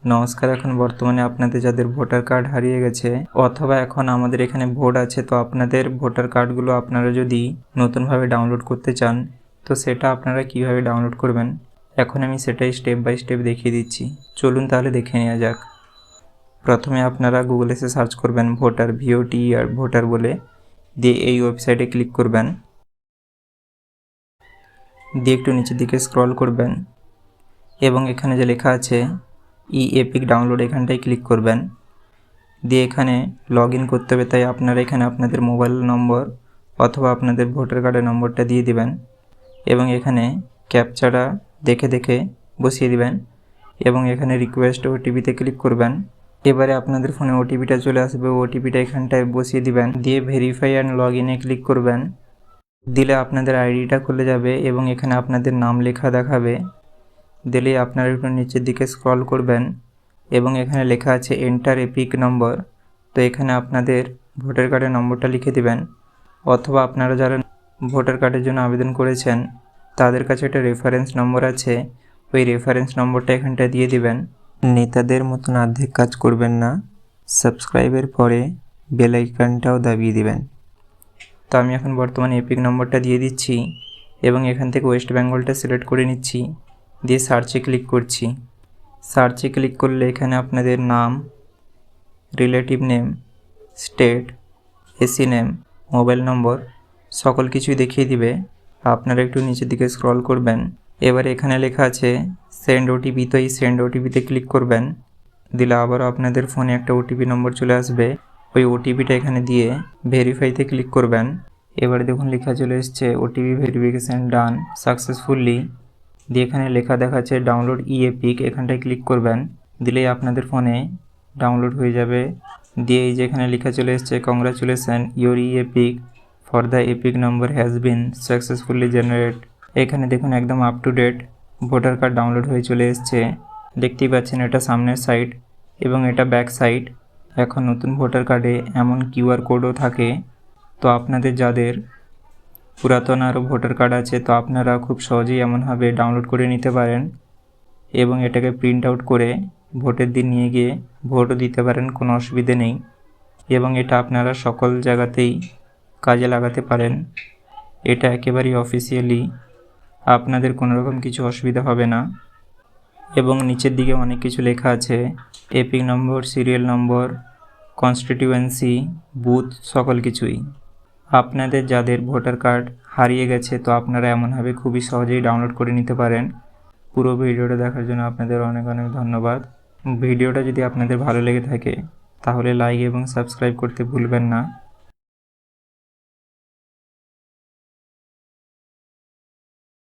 নমস্কার। এখন বর্তমানে আপনাদের যাদের ভোটার কার্ড হারিয়ে গেছে অথবা এখন আমাদের এখানে ভোট আছে, তো আপনাদের ভোটার কার্ডগুলো আপনারা যদি নতুনভাবে ডাউনলোড করতে চান, তো সেটা আপনারা কিভাবে ডাউনলোড করবেন এখন আমি সেটাই স্টেপ বাই স্টেপ দেখিয়ে দিচ্ছি। চলুন তাহলে দেখে নেওয়া যাক। প্রথমে আপনারা গুগলে এসে সার্চ করবেন ভোটার, VOTER ভোটার বলে, দিয়ে এই ওয়েবসাইটে ক্লিক করবেন। দিয়ে একটু নিচের দিকে স্ক্রল করবেন এবং এখানে যে লেখা আছে এপিক ডাউনলোড, এখানটায় ক্লিক করবেন। দিয়ে এখানে লগ ইন করতে হবে, তাই আপনারা এখানে আপনাদের মোবাইল নম্বর অথবা আপনাদের ভোটার কার্ডের নম্বরটা দিয়ে দিবেন এবং এখানে ক্যাপচাটা দেখে দেখে বসিয়ে দিবেন এবং এখানে রিকোয়েস্ট ওটিপিতে ক্লিক করবেন। এবারে আপনাদের ফোনে ওটিপিটা চলে আসবে, ওটিপিটা এখানটায় বসিয়ে দিবেন। দিয়ে ভেরিফাই অ্যান্ড লগ ইনে ক্লিক করবেন। দিলে আপনাদের আইডিটা খুলে যাবে এবং এখানে আপনাদের নাম লেখা দেখাবে। দিলে আপনারা একটু নিচের দিকে স্ক্রল করবেন এবং এখানে লেখা আছে এন্টার এপিক নম্বর, তো এখানে আপনাদের ভোটার কার্ডের নম্বরটা লিখে দিবেন অথবা আপনারা যারা ভোটার কার্ডের জন্য আবেদন করেছেন তাদের কাছে একটা রেফারেন্স নম্বর আছে, ওই রেফারেন্স নম্বরটা এখানটা দিয়ে দিবেন। নেতাদের মতন অর্ধেক কাজ করবেন না, সাবস্ক্রাইবের পরে বেল আইকনটাও দাবিয়ে দিবেন। তো আমি এখন বর্তমানে এপিক নম্বরটা দিয়ে দিচ্ছি এবং এখান থেকে ওয়েস্ট বেঙ্গলটা সিলেক্ট করে নিচ্ছি, দিয়ে সার্চে ক্লিক করছি। সার্চে ক্লিক করলে এখানে আপনাদের নাম, relative name, state, AC name, mobile নম্বর সকল কিছুই দেখিয়ে দিবে। আপনারা একটু নিচের দিকে স্ক্রল করবেন। এবার এখানে লেখা আছে সেন্ড ওটিপি, তো এই সেন্ড ওটিপিতে ক্লিক করবেন। দিলে আবারও আপনাদের ফোনে একটা ওটিপি নম্বর চলে আসবে, ওই ওটিপিটা এখানে দিয়ে ভেরিফাইতে ক্লিক করবেন। এবার দেখুন লেখা চলে এসছে ওটিপি ভেরিফিকেশান ডান সাকসেসফুলি। দিয়ে এখানে লেখা দেখাচ্ছে ডাউনলোড এপিক, এখানটায় ক্লিক করবেন। দিলেই আপনাদের ফোনে ডাউনলোড হয়ে যাবে। দিয়ে এই যে এখানে লেখা চলে এসছে congratulation your EPIC for the EPIC number has been successfully generate. এখানে দেখুন একদম up to date voter card download হয়ে চলে এসছে। দেখতেই পাচ্ছেন এটা সামনের সাইড এবং এটা ব্যাক সাইড। এখন নতুন ভোটার কার্ডে এমন কিউআর কোডও থাকে, তো আপনাদের যাদের পুরাতন আরও ভোটার কার্ড আছে তো আপনারা খুব সহজেই এমনভাবে ডাউনলোড করে নিতে পারেন এবং এটাকে প্রিন্ট আউট করে ভোটের দিন নিয়ে গিয়ে ভোটও দিতে পারেন, কোনো অসুবিধে নেই এবং এটা আপনারা সকল জায়গাতেই কাজে লাগাতে পারেন। এটা একেবারেই অফিসিয়ালি, আপনাদের কোনো রকম কিছু অসুবিধা হবে না। এবং নিচের দিকে অনেক কিছু লেখা আছে, এপিক নম্বর, সিরিয়াল নম্বর, কনস্টিটিউয়েন্সি, বুথ সকল কিছুই। আপনাদের যাদের ভোটার কার্ড হারিয়ে গেছে তো আপনারা এমনভাবে খুবই সহজেই ডাউনলোড করে নিতে পারেন। পুরো ভিডিওটা দেখার জন্য আপনাদের অনেক অনেক ধন্যবাদ। ভিডিওটা যদি আপনাদের ভালো লেগে থাকে তাহলে লাইক এবং সাবস্ক্রাইব করতে ভুলবেন না।